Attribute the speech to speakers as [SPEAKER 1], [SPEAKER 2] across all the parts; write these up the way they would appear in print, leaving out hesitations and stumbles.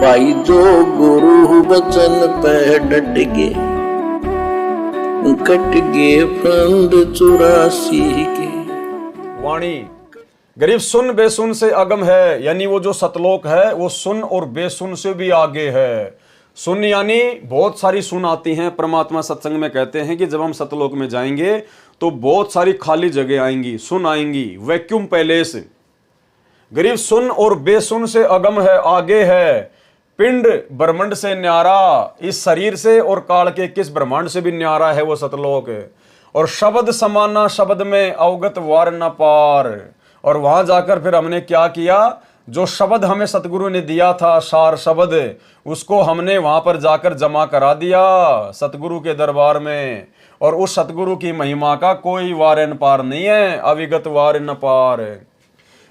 [SPEAKER 1] भाई जो गुरु वचन पे डट गए, कट गए फंद 84 के।
[SPEAKER 2] वाणी गरीब सुन बेसुन से अगम है, यानी वो जो सतलोक है वो सुन और बेसुन से भी आगे है। सुन यानी बहुत सारी सुन आती हैं। परमात्मा सत्संग में कहते हैं कि जब हम सतलोक में जाएंगे तो बहुत सारी खाली जगह आएंगी, सुन आएंगी, वैक्यूम पैलेस। गरीब सुन और बेसुन से अगम है, आगे है। पिंड ब्रह्मांड से न्यारा, इस शरीर से और काल के किस ब्रह्मांड से भी न्यारा है वो सतलोक। और शब्द समाना शब्द में अवगत वार न पार। और वहां जाकर फिर हमने क्या किया, जो शब्द हमें सतगुरु ने दिया था, सार शब्द, उसको हमने वहां पर जाकर जमा करा दिया सतगुरु के दरबार में। और उस सतगुरु की महिमा का कोई वार न पार नहीं है, अविगत वार न पार।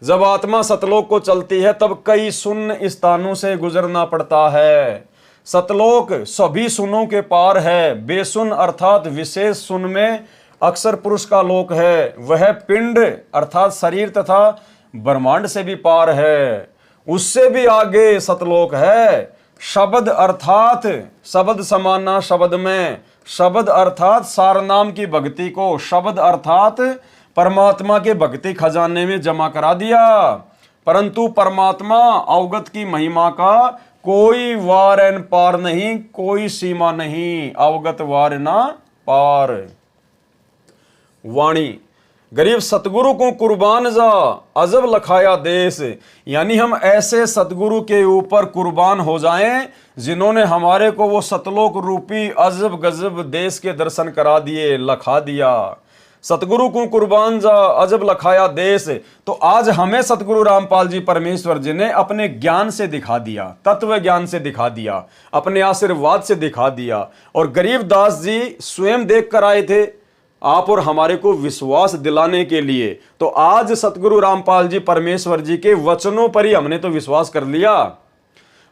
[SPEAKER 2] जब आत्मा सतलोक को चलती है तब कई सुन स्थानों से गुजरना पड़ता है। सतलोक सभी सुनों के पार है। बेसुन अर्थात विशेष सुन में अक्सर पुरुष का लोक है। वह पिंड अर्थात शरीर तथा ब्रह्मांड से भी पार है, उससे भी आगे सतलोक है। शब्द अर्थात शब्द समाना शब्द में, शब्द अर्थात सार नाम की भक्ति को शब्द अर्थात परमात्मा के भक्ति खजाने में जमा करा दिया। परंतु परमात्मा अवगत की महिमा का कोई वार न पार नहीं, कोई सीमा नहीं, अवगत वार ना पार। वाणी गरीब सतगुरु को कुर्बान जा अजब लखाया देश, यानी हम ऐसे सतगुरु के ऊपर कुर्बान हो जाएं जिन्होंने हमारे को वो सतलोक रूपी अजब गजब देश के दर्शन करा दिए, लखा दिया। सतगुरु को कुर्बान जा अजब लखाया देश, तो आज हमें सतगुरु रामपाल जी परमेश्वर जी ने अपने ज्ञान से दिखा दिया, तत्व ज्ञान से दिखा दिया, अपने आशीर्वाद से दिखा दिया। और गरीबदास जी स्वयं देख कर आए थे आप और हमारे को विश्वास दिलाने के लिए। तो आज सतगुरु रामपाल जी परमेश्वर जी के वचनों पर ही हमने तो विश्वास कर लिया।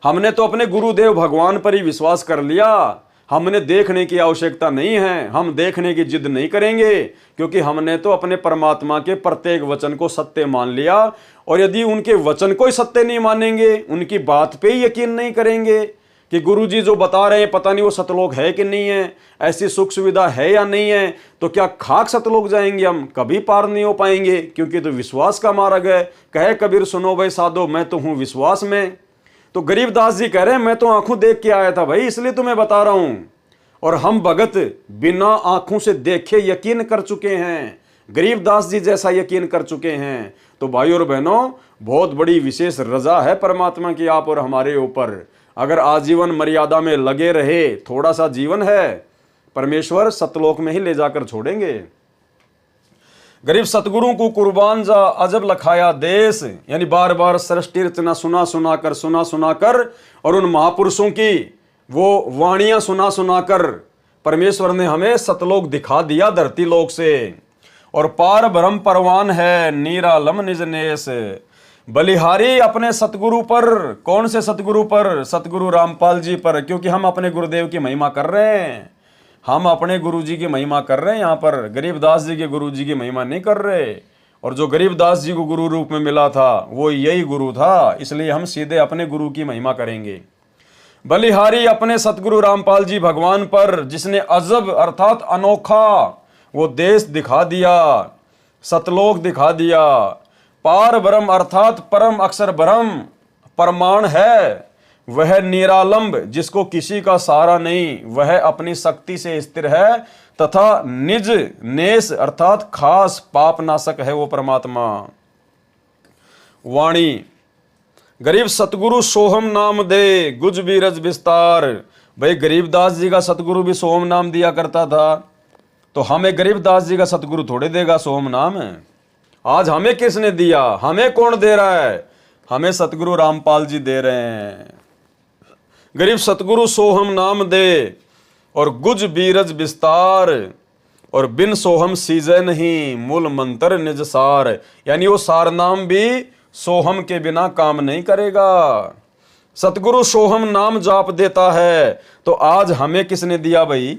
[SPEAKER 2] हमने तो अपने गुरुदेव भगवान पर ही विश्वास कर लिया। हमने देखने की आवश्यकता नहीं है, हम देखने की जिद नहीं करेंगे, क्योंकि हमने तो अपने परमात्मा के प्रत्येक वचन को सत्य मान लिया। और यदि उनके वचन को ही सत्य नहीं मानेंगे, उनकी बात पे ही यकीन नहीं करेंगे कि गुरुजी जो बता रहे हैं पता नहीं वो सतलोक है कि नहीं है, ऐसी सुख सुविधा है या नहीं है, तो क्या खाक सतलोक जाएंगे हम? कभी पार नहीं हो पाएंगे, क्योंकि तो विश्वास का मार्ग है। कहे कबीर सुनो भाई साधो, मैं तो हूं विश्वास में। तो गरीबदास जी कह रहे हैं मैं तो आंखों देख के आया था भाई, इसलिए तुम्हें बता रहा हूं। और हम भगत बिना आंखों से देखे यकीन कर चुके हैं, गरीबदास जी जैसा यकीन कर चुके हैं। तो भाई और बहनों, बहुत बड़ी विशेष रजा है परमात्मा की आप और हमारे ऊपर। अगर आजीवन मर्यादा में लगे रहे, थोड़ा सा जीवन है, परमेश्वर सतलोक में ही ले जाकर छोड़ेंगे। गरीब सतगुरु को कुर्बान जा अजब लखाया देश, यानी बार बार सृष्टि रचना सुना सुना कर और उन महापुरुषों की वो वाणियां सुना सुना कर परमेश्वर ने हमें सतलोक दिखा दिया धरती लोक से। और पार ब्रह्म परवान है निरालम निज नेस। बलिहारी अपने सतगुरु पर, कौन से सतगुरु पर? सतगुरु रामपाल जी पर, क्योंकि हम अपने गुरुदेव की महिमा कर रहे हैं, हम अपने गुरुजी की महिमा कर रहे हैं। यहाँ पर गरीबदास जी के गुरुजी की महिमा नहीं कर रहे। और जो गरीबदास जी को गुरु रूप में मिला था वो यही गुरु था, इसलिए हम सीधे अपने गुरु की महिमा करेंगे। बलिहारी अपने सतगुरु रामपाल जी भगवान पर, जिसने अजब अर्थात अनोखा वो देश दिखा दिया, सतलोक दिखा दिया। पार ब्रह्म अर्थात परम अक्षर ब्रह्म परमाण है, वह निरालंब जिसको किसी का सहारा नहीं, वह अपनी शक्ति से स्थिर है तथा निज नेस अर्थात खास पाप नाशक है वो परमात्मा। वाणी गरीब सतगुरु सोहम नाम दे गुज बीरज विस्तार। भाई गरीबदास जी का सतगुरु भी सोहम नाम दिया करता था, तो हमें गरीबदास जी का सतगुरु थोड़े देगा सोहम नाम? आज हमें किसने दिया? हमें कौन दे रहा है? हमें सतगुरु रामपाल जी दे रहे हैं। गरीब सतगुरु सोहम नाम दे और गुज बीरज विस्तार, और बिन सोहम सीजे नहीं मूल मंत्र निज सार, यानी वो सार नाम भी सोहम के बिना काम नहीं करेगा। सतगुरु सोहम नाम जाप देता है, तो आज हमें किसने दिया भाई?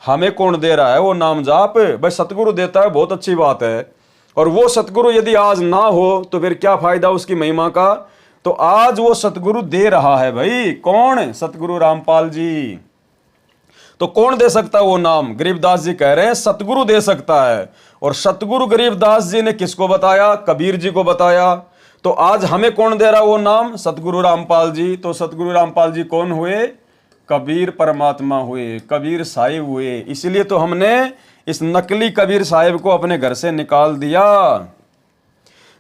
[SPEAKER 2] हमें कौन दे रहा है वो नाम जाप? भाई सतगुरु देता है, बहुत अच्छी बात है। और वो सतगुरु यदि आज ना हो तो फिर क्या फायदा उसकी महिमा का? तो आज वो सतगुरु दे रहा है भाई। कौन? सतगुरु रामपाल जी। तो कौन दे सकता है वो नाम? गरीबदास जी कह रहे हैं सतगुरु दे सकता है। और सतगुरु गरीबदास जी ने किसको बताया? कबीर जी को बताया। तो आज हमें कौन दे रहा वो नाम? सतगुरु रामपाल जी। तो सतगुरु रामपाल जी कौन हुए? कबीर परमात्मा हुए, कबीर साहिब हुए। इसलिए तो हमने इस नकली कबीर साहिब को अपने घर से निकाल दिया।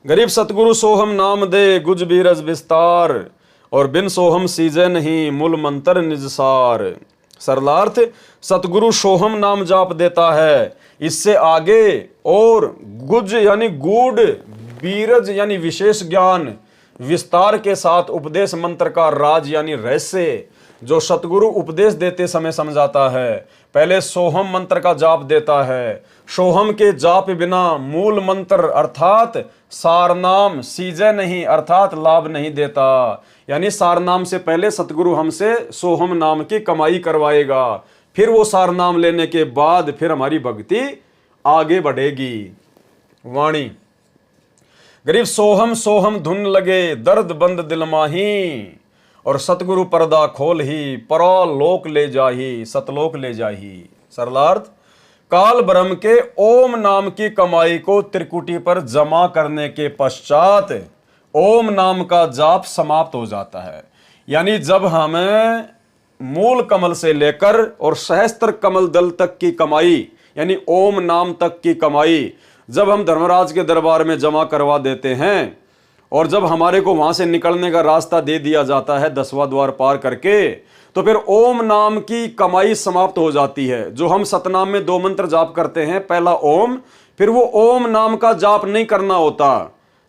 [SPEAKER 2] गरीब सतगुरु सोहम नाम दे गुज बीरज विस्तार, और बिन सोहम सीजे नहीं मूल मंत्र निजसार। सरलार्थ, सतगुरु सोहम नाम जाप देता है, इससे आगे और गुज यानी गूढ़, बीरज यानी विशेष ज्ञान, विस्तार के साथ उपदेश मंत्र का राज यानी रहस्य जो सतगुरु उपदेश देते समय समझाता है। पहले सोहम मंत्र का जाप देता है। सोहम के जाप बिना मूल मंत्र अर्थात सारनाम सीजे नहीं अर्थात लाभ नहीं देता। यानी सारनाम से पहले सतगुरु हमसे सोहम नाम की कमाई करवाएगा, फिर वो सारनाम लेने के बाद फिर हमारी भक्ति आगे बढ़ेगी। वाणी, गरीब सोहम सोहम धुन लगे दर्द बंद दिल माही, और सतगुरु पर्दा खोल ही परलोक ले जाही, सतलोक ले जाही। सरलार्थ, काल ब्रह्म के ओम नाम की कमाई को त्रिकुटी पर जमा करने के पश्चात ओम नाम का जाप समाप्त हो जाता है। यानी जब हमें मूल कमल से लेकर और सहस्त्र कमल दल तक की कमाई यानी ओम नाम तक की कमाई जब हम धर्मराज के दरबार में जमा करवा देते हैं और जब हमारे को वहां से निकलने का रास्ता दे दिया जाता है 10वां द्वार पार करके, तो फिर ओम नाम की कमाई समाप्त हो जाती है। जो हम सतनाम में 2 मंत्र जाप करते हैं, पहला ओम, फिर वो ओम नाम का जाप नहीं करना होता।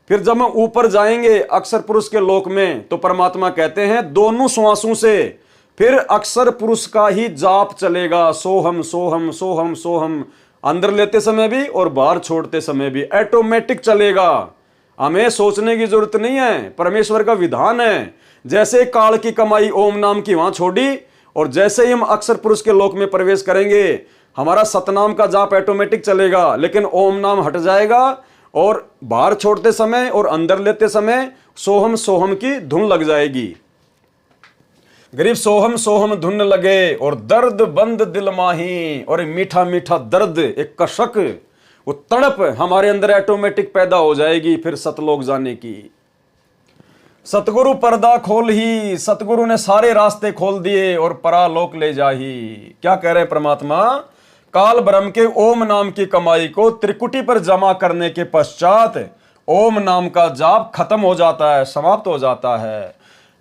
[SPEAKER 2] फिर जब हम ऊपर जाएंगे अक्षर पुरुष के लोक में, तो परमात्मा कहते हैं दोनों श्वासों से फिर अक्षर पुरुष का ही जाप चलेगा। सोहम सोहम सोहम सोहम, अंदर लेते समय भी और बाहर छोड़ते समय भी ऑटोमेटिक चलेगा। हमें सोचने की जरूरत नहीं है, परमेश्वर का विधान है। जैसे काल की कमाई ओम नाम की वहां छोड़ी और जैसे ही हम अक्षर पुरुष के लोक में प्रवेश करेंगे, हमारा सतनाम का जाप ऑटोमेटिक चलेगा, लेकिन ओम नाम हट जाएगा और बाहर छोड़ते समय और अंदर लेते समय सोहम सोहम की धुन लग जाएगी। गरीब सोहम सोहम धुन लगे और दर्द बंद दिल माही, और मीठा मीठा दर्द, एक कशक, वो तड़प हमारे अंदर ऑटोमेटिक पैदा हो जाएगी फिर सतलोक जाने की। सतगुरु पर्दा खोल ही, सतगुरु ने सारे रास्ते खोल दिए और परालोक ले जाही। क्या कह रहे हैं परमात्मा? काल ब्रह्म के ओम नाम की कमाई को त्रिकुटी पर जमा करने के पश्चात ओम नाम का जाप खत्म हो जाता है, समाप्त हो जाता है।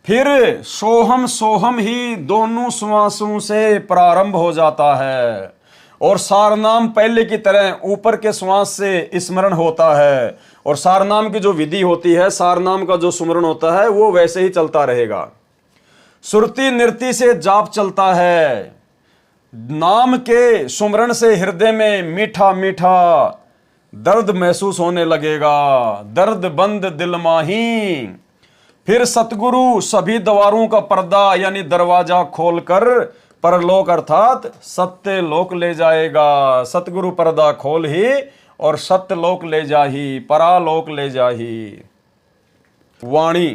[SPEAKER 2] फिर सोहम सोहम ही दोनों श्वासों से प्रारंभ हो जाता है और सारनाम पहले की तरह ऊपर के श्वास से स्मरण होता है। और सारनाम की जो विधि होती है, सारनाम का जो सुमरण होता है, वो वैसे ही चलता रहेगा। सुरती नृत्य से जाप चलता है। नाम के सुमरण से हृदय में मीठा मीठा दर्द महसूस होने लगेगा। दर्द बंद दिल माही, फिर सतगुरु सभी द्वारों का पर्दा यानी दरवाजा खोलकर परलोक अर्थात सत्य लोक ले जाएगा। सतगुरु पर्दा खोल ही और सत्य लोक ले जाही, परालोक ले जाही। वाणी,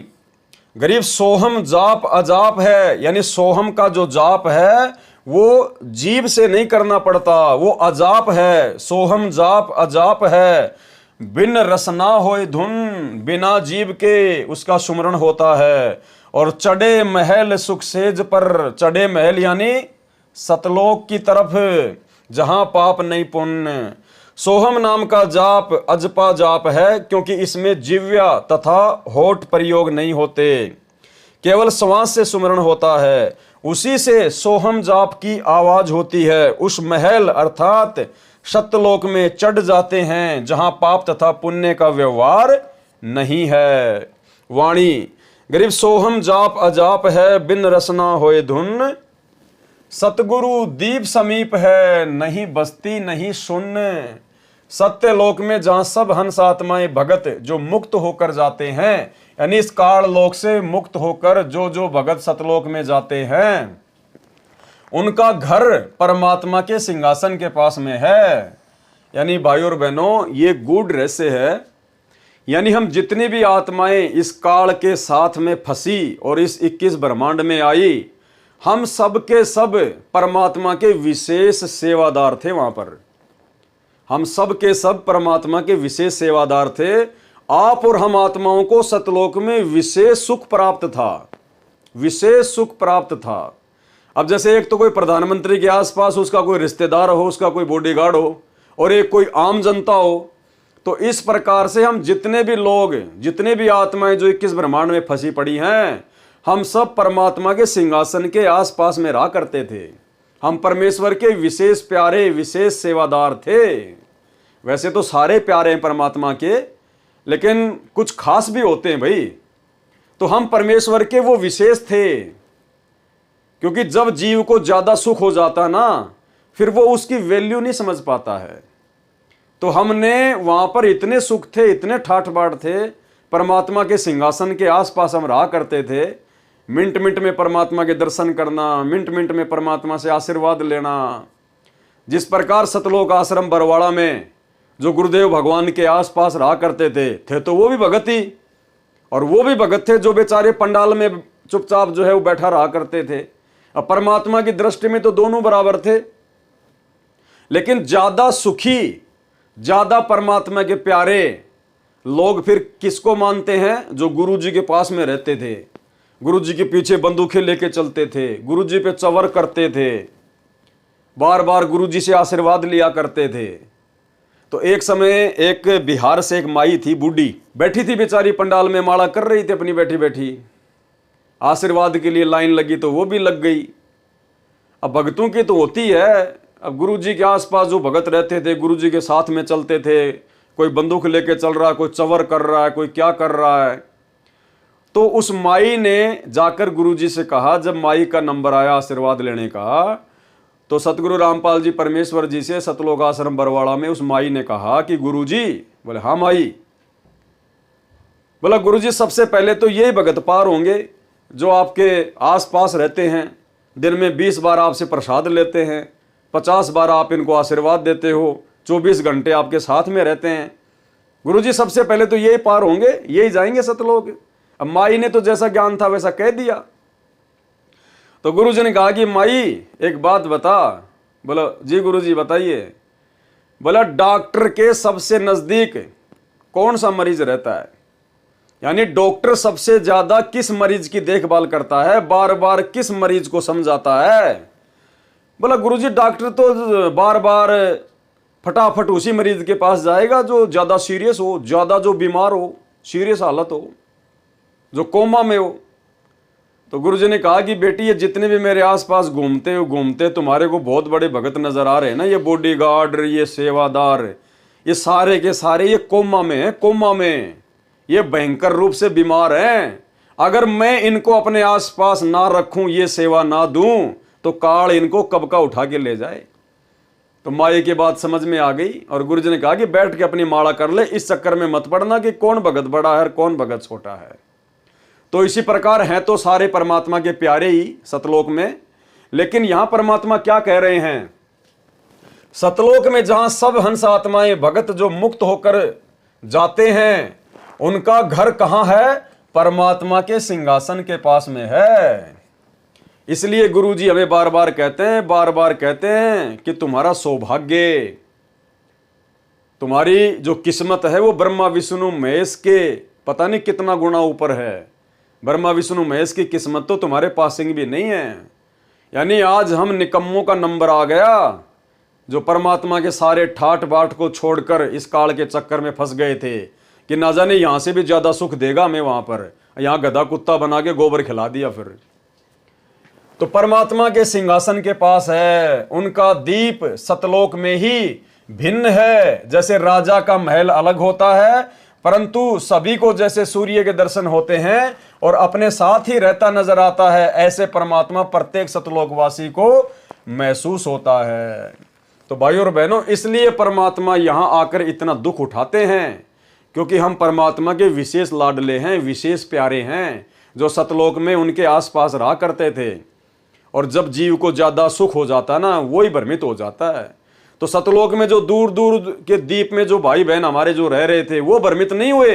[SPEAKER 2] गरीब सोहम जाप अजाप है, यानी सोहम का जो जाप है वो जीभ से नहीं करना पड़ता, वो अजाप है। सोहम जाप अजाप है, बिन रसना होए धुन, बिना जीभ के उसका सुमरण होता है। और चढ़े महल सुख सेज पर, चढ़े महल यानी सतलोक की तरफ जहां पाप नहीं पुण्य। सोहम नाम का जाप अजपा जाप है, क्योंकि इसमें जिव्या तथा होठ प्रयोग नहीं होते, केवल श्वास से सुमरण होता है। उसी से सोहम जाप की आवाज होती है। उस महल अर्थात सत्यलोक में चढ़ जाते हैं जहां पाप तथा पुण्य का व्यवहार नहीं है। वाणी, गरीब सोहम जाप अजाप है, बिन रसना होए धुन, सतगुरु दीप समीप है, नहीं बस्ती नहीं शून्य। सत्य लोक में जहां सब हंस आत्माएं भगत जो मुक्त होकर जाते हैं, यानी इस काल लोक से मुक्त होकर जो भगत सतलोक में जाते हैं, उनका घर परमात्मा के सिंहासन के पास में है। यानी भाइयों और बहनों, ये गूढ़ रहस्य है यानी हम जितनी भी आत्माएं इस काल के साथ में फंसी और इस 21 ब्रह्मांड में आई, हम सब के सब परमात्मा के विशेष सेवादार थे। वहां पर हम सब के सब परमात्मा के विशेष सेवादार थे। आप और हम आत्माओं को सतलोक में विशेष सुख प्राप्त था, विशेष सुख प्राप्त था। अब जैसे एक तो कोई प्रधानमंत्री के आसपास उसका कोई रिश्तेदार हो, उसका कोई बॉडीगार्ड हो, और एक कोई आम जनता हो, तो इस प्रकार से हम जितने भी लोग, जितने भी आत्माएं जो 21 ब्रह्मांड में फंसी पड़ी हैं, हम सब परमात्मा के सिंहासन के आसपास में रहा करते थे। हम परमेश्वर के विशेष प्यारे, विशेष सेवादार थे। वैसे तो सारे प्यारे हैं परमात्मा के, लेकिन कुछ खास भी होते हैं भाई। तो हम परमेश्वर के वो विशेष थे, क्योंकि जब जीव को ज्यादा सुख हो जाता ना, फिर वो उसकी वैल्यू नहीं समझ पाता है। तो हमने वहां पर इतने सुख थे, इतने ठाठ बाट थे, परमात्मा के सिंहासन के आसपास हम रहा करते थे। मिनट मिनट में परमात्मा के दर्शन करना, मिनट मिनट में परमात्मा से आशीर्वाद लेना। जिस प्रकार सतलोक आश्रम बरवाड़ा में जो गुरुदेव भगवान के आसपास रहा करते थे तो वो भी भगत ही, और वो भी भगत थे जो बेचारे पंडाल में चुपचाप जो है वो बैठा रहा करते थे। अब परमात्मा की दृष्टि में तो दोनों बराबर थे, लेकिन ज्यादा सुखी, ज्यादा परमात्मा के प्यारे लोग फिर किसको मानते हैं? जो गुरु जी के पास में रहते थे, गुरु जी के पीछे बंदूकें लेके चलते थे, गुरु जी पे चवर करते थे, बार बार गुरु जी से आशीर्वाद लिया करते थे। तो एक समय एक बिहार से एक माई थी, बूढ़ी बैठी थी बेचारी पंडाल में, माला कर रही थी अपनी बैठी बैठी, आशीर्वाद के लिए लाइन लगी तो वो भी लग गई। अब भगतों की तो होती है। अब गुरु जी के आसपास जो भगत रहते थे, गुरु जी के साथ में चलते थे, कोई बंदूक लेके चल रहा है, कोई चवर कर रहा है, कोई क्या कर रहा है। तो उस माई ने जाकर गुरु जी से कहा, जब माई का नंबर आया आशीर्वाद लेने का, तो सतगुरु रामपाल जी परमेश्वर जी से सतलोक आश्रम बरवाड़ा में उस माई ने कहा कि गुरु जी, बोले हाँ माई, बोला गुरु जी सबसे पहले तो यही भगत पार होंगे जो आपके आसपास रहते हैं, दिन में 20 बार आपसे प्रसाद लेते हैं, 50 बार आप इनको आशीर्वाद देते हो, 24 घंटे आपके साथ में रहते हैं। गुरुजी सबसे पहले तो यही पार होंगे, यही जाएंगे सतलोक। अब माई ने तो जैसा ज्ञान था वैसा कह दिया। तो गुरुजी ने कहा कि माई एक बात बता। बोला जी गुरुजी बताइए। बोला डॉक्टर के सबसे नजदीक कौन सा मरीज रहता है? यानी डॉक्टर सबसे ज्यादा किस मरीज की देखभाल करता है, बार बार किस मरीज को समझाता है? बोला गुरुजी डॉक्टर तो बार बार फटाफट उसी मरीज के पास जाएगा जो ज्यादा सीरियस हो, ज्यादा जो बीमार हो, सीरियस हालत हो, जो कोमा में हो। तो गुरुजी ने कहा कि बेटी ये जितने भी मेरे आसपास घूमते तुम्हारे को बहुत बड़े भगत नजर आ रहे हैं ना, ये बॉडीगार्ड, ये सेवादार, ये सारे के सारे ये कोमा में है, कोमा में ये भयंकर रूप से बीमार हैं। अगर मैं इनको अपने आसपास ना रखूं, ये सेवा ना दूं, तो काल इनको कब का उठा के ले जाए। तो माई की बात समझ में आ गई और गुरुजी ने कहा कि बैठ के अपनी माला कर ले, इस चक्कर में मत पड़ना कि कौन भगत बड़ा है और कौन भगत छोटा है। तो इसी प्रकार हैं तो सारे परमात्मा के प्यारे ही सतलोक में, लेकिन यहां परमात्मा क्या कह रहे हैं? सतलोक में जहां सब हंस आत्माएं भगत जो मुक्त होकर जाते हैं, उनका घर कहां है? परमात्मा के सिंहासन के पास में है। इसलिए गुरुजी हमें बार बार कहते हैं कि तुम्हारा सौभाग्य, तुम्हारी जो किस्मत है वो ब्रह्मा विष्णु महेश के पता नहीं कितना गुना ऊपर है। ब्रह्मा विष्णु महेश की किस्मत तो तुम्हारे पासिंग भी नहीं है। यानी आज हम निकम्मों का नंबर आ गया, जो परमात्मा के सारे ठाट बाट को छोड़कर इस काल के चक्कर में फंस गए थे कि ना जाने यहां से भी ज्यादा सुख देगा हमें वहां पर, यहां गधा कुत्ता बना के गोबर खिला दिया। फिर तो परमात्मा के सिंहासन के पास है, उनका दीप सतलोक में ही भिन्न है। जैसे राजा का महल अलग होता है, परंतु सभी को जैसे सूर्य के दर्शन होते हैं और अपने साथ ही रहता नजर आता है, ऐसे परमात्मा प्रत्येक सतलोकवासी को महसूस होता है। तो भाइयों और बहनों, इसलिए परमात्मा यहां आकर इतना दुख उठाते हैं, क्योंकि हम परमात्मा के विशेष लाडले हैं, विशेष प्यारे हैं, जो सतलोक में उनके आसपास रहा करते थे। और जब जीव को ज्यादा सुख हो जाता ना, वो ही भ्रमित हो जाता है। तो सतलोक में जो दूर दूर के द्वीप में जो भाई बहन हमारे जो रह रहे थे वो भ्रमित नहीं हुए,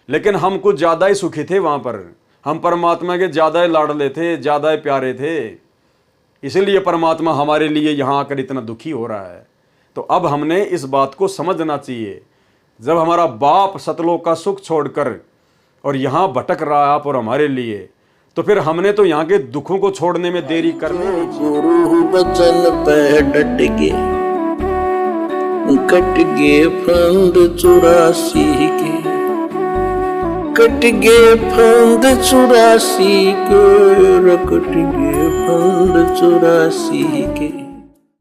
[SPEAKER 2] लेकिन हम कुछ ज्यादा ही सुखी थे वहां पर। हम परमात्मा के ज्यादा ही लाडले थे, ज्यादा ही प्यारे थे, इसीलिए परमात्मा हमारे लिए यहाँ आकर इतना दुखी हो रहा है। तो अब हमने इस बात को समझना चाहिए, जब हमारा बाप सतलोक का सुख छोड़कर और यहाँ भटक रहा है आप और हमारे लिए, तो फिर हमने तो यहाँ के दुखों को छोड़ने में देरी करनी नहीं चाहिए।
[SPEAKER 1] गुरु बचन पे डट गे, कट गे फंद 84 के, कट गे फंद 84 के, कट गे फंद 84 के।